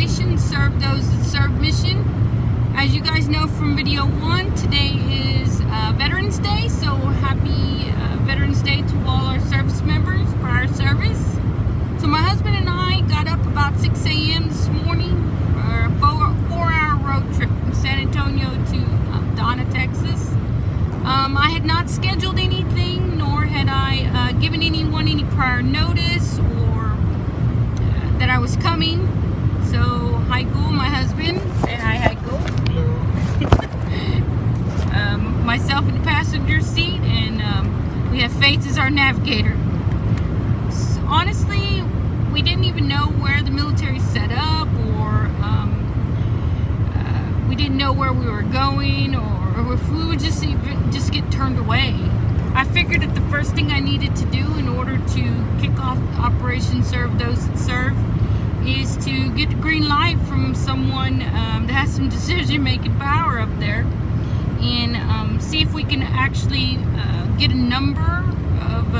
Operation Serve Those That Serve mission. As you guys know from video 1, today is Veterans Day, so happy Veterans Day to all our service members for our service. So my husband and I got up about 6 a.m. this morning for a 4-hour road trip from San Antonio to Donna, Texas. I had not scheduled anything, nor had I given anyone any prior notice or that I was coming. So Heiko, my husband, and I Heiko. Myself in the passenger seat, and we have Faith as our navigator. So honestly, we didn't even know where the military set up, or we didn't know where we were going, or if we would just get turned away. I figured that the first thing I needed to do in order to kick off Operation Serve Those That Serve is to get the green light from someone that has some decision-making power up there, and see if we can actually get a number of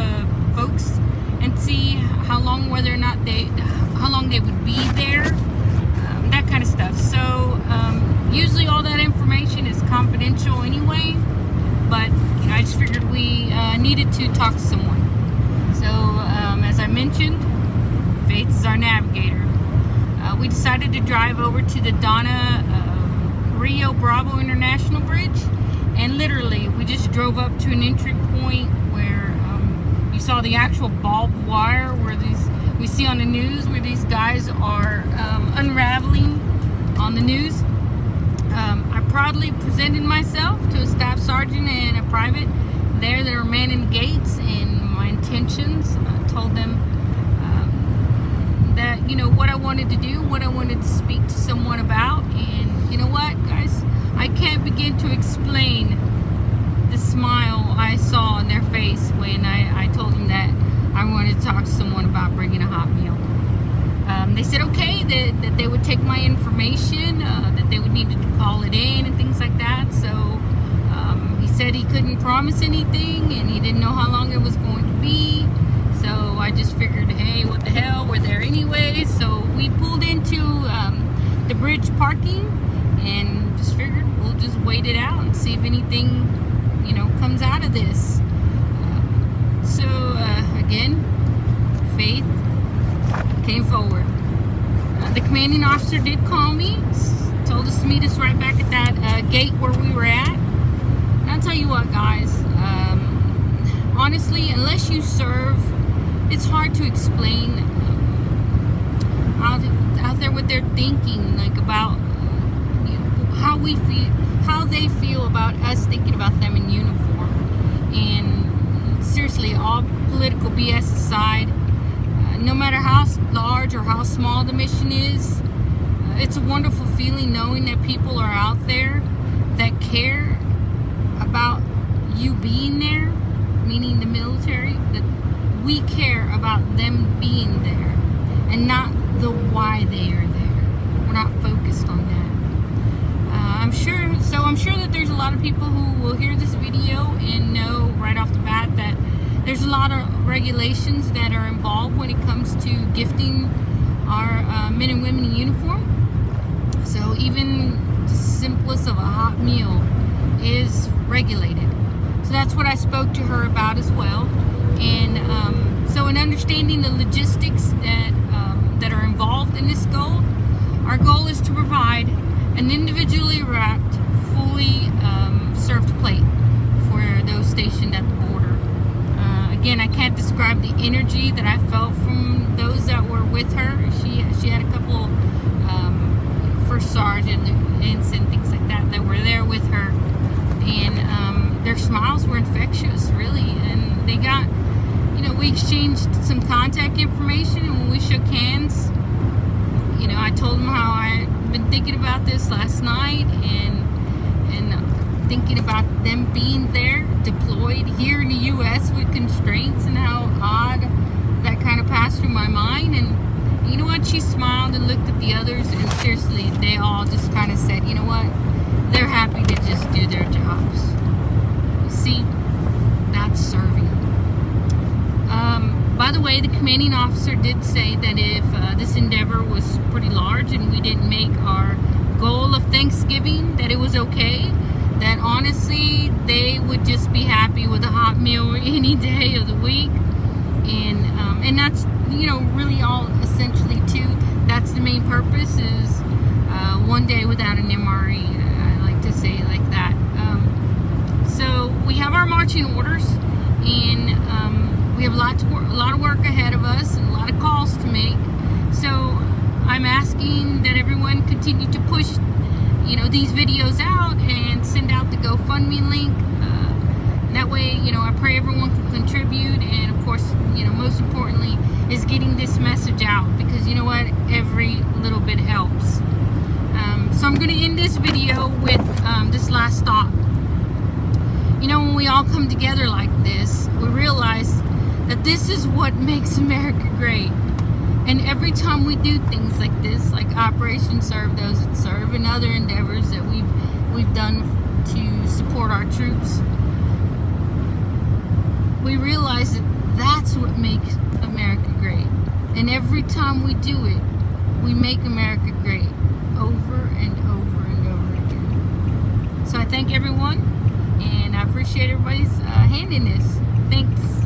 folks and see how long, whether or not how long they would be there, that kind of stuff. So usually all that information is confidential anyway, but I just figured we needed to talk to someone. So as I mentioned, Faith is our navigator. We decided to drive over to the Donna Rio Bravo International Bridge, and literally we just drove up to an entry point where you saw the actual barbed wire where we see on the news where these guys are unraveling on the news. I proudly presented myself to a staff sergeant and a private there that are manning the gates, and my intentions. I told them that, you know, what I wanted to do, what I wanted to speak to someone about. And you know what, guys, I can't begin to explain the smile I saw on their face when I told them that I wanted to talk to someone about bringing a hot meal. They said okay, that they would take my information, that they would need to call it in and things like that. So he said he couldn't promise anything, and he didn't know how long it was going to be. So I just figured, hey, what the hell, we're there anyway. So we pulled into the bridge parking and just figured we'll just wait it out and see if anything, you know, comes out of this. So again, Faith came forward. The commanding officer did call me, told us to meet us right back at that gate where we were at. And I'll tell you what, guys, honestly, unless you serve, it's hard to explain out there what they're thinking, like about, you know, how we feel, how they feel about us thinking about them in uniform. And seriously, all political BS aside, no matter how large or how small the mission is, it's a wonderful feeling knowing that people are out there that care about you being there, meaning the military, that we care about them being there and not the why they are there. We're not focused on that. I'm sure that there's a lot of people who will hear this video and know right off the bat that there's a lot of regulations that are involved when it comes to gifting our men and women in uniform. So even the simplest of a hot meal is regulated. So that's what I spoke to her about as well. And so in understanding the logistics that are involved in this goal, our goal is to provide an individually wrapped, fully served plate for those stationed at the border. Again, I can't describe the energy that I felt from those that were with her. She had a couple first sergeant, ensign, things like that were there with her, and their smiles were infectious, really. And they got, you know, we exchanged some contact information, and when we shook hands, you know, I told them how I'd been thinking about this last night, and thinking about them being there, deployed here in the U.S. with constraints, and how odd that kind of passed through my mind. And you know what? She smiled and looked at the others, and seriously, they all just kind of said, you know what? They're happy to just do their jobs. You see, that's serving. By the way, the commanding officer did say that if this endeavor was pretty large and we didn't make our goal of Thanksgiving, that it was okay. That honestly, they would just be happy with a hot meal any day of the week. And that's, really all essentially too. That's the main purpose, is one day without an MRE. I like to say it like that. So we have our marching orders, and we have a lot of work ahead of us and a lot of calls to make. So I'm asking that everyone continue to push, these videos out and send out the GoFundMe link. That way, I pray everyone can contribute, and of course, most importantly, is getting this message out, because you know what, every little bit helps. So I'm going to end this video with this last thought. When we all come together like this, we realize that this is what makes America great. And every time we do things like this, like Operation Serve Those That Serve and other endeavors that we've done to support our troops, we realize that that's what makes America great. And every time we do it, we make America great over and over and over again. So I thank everyone, and I appreciate everybody's hand in this. Thanks.